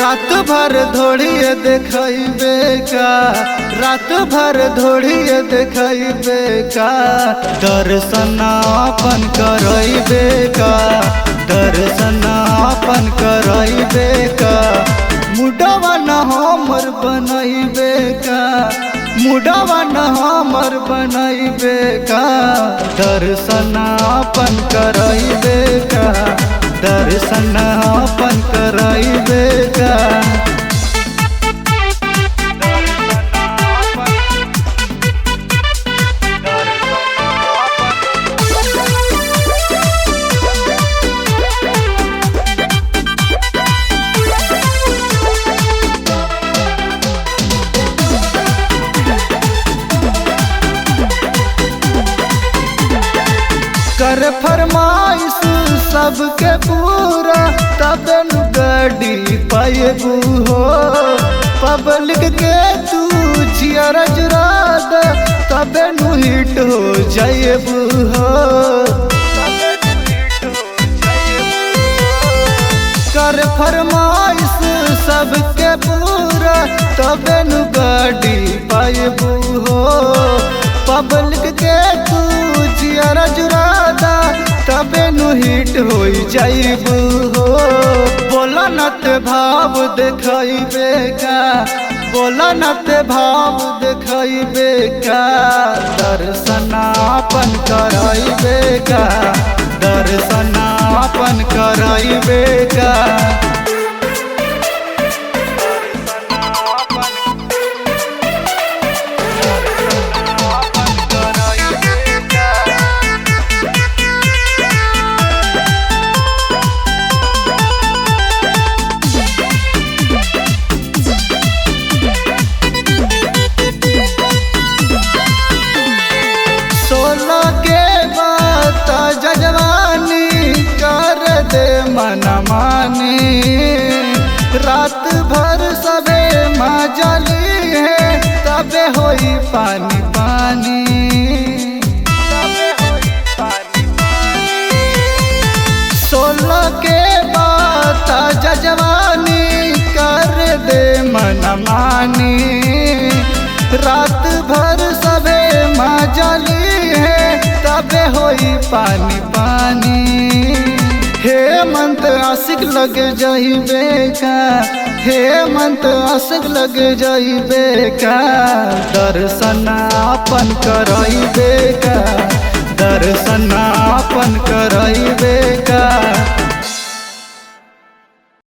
रात भर धोड़िए देखइबे का, रात भर धोड़िए देखइबे का, दर्शन अपन करइबे का, दर्शन अपन करइबे का, मुडवा न हमर बनइबे का, मुडवा न हमर बनइबे का, दर्शन अपन करइबे का, दर्शन अपन करइबे का। कर फरमाइश सबके पूरा तब न गाड़ी पाएबू हो, पब्लिक के तू जियर जुराद तब न हिट हो जाएबू हो। कर फरमाइश सबके पूरा तब न गाड़ी पाएबू हो, पब्लिक के तू जियर जुरादा तबे नु हिट हो जाइबू हो। बोला न ते भाव देखइबे का, बोला न ते भाव देखइबे का, दर्शन अपन करइबे का, दर्शन अपन करइबे का। जजवानी कर दे मन मानी, रात भर सबे मजली है तबे होई पानी पानी, सोलह के बात जजवानी कर दे मन मानी, रात भर सबे मजली है तबे होई पानी पानी। हेमंत आशिक लग जाइबे का, हेमंत आशिक लग जाइबे का, दर्शन अपन करइबे का, दर्शन अपन करइबे का।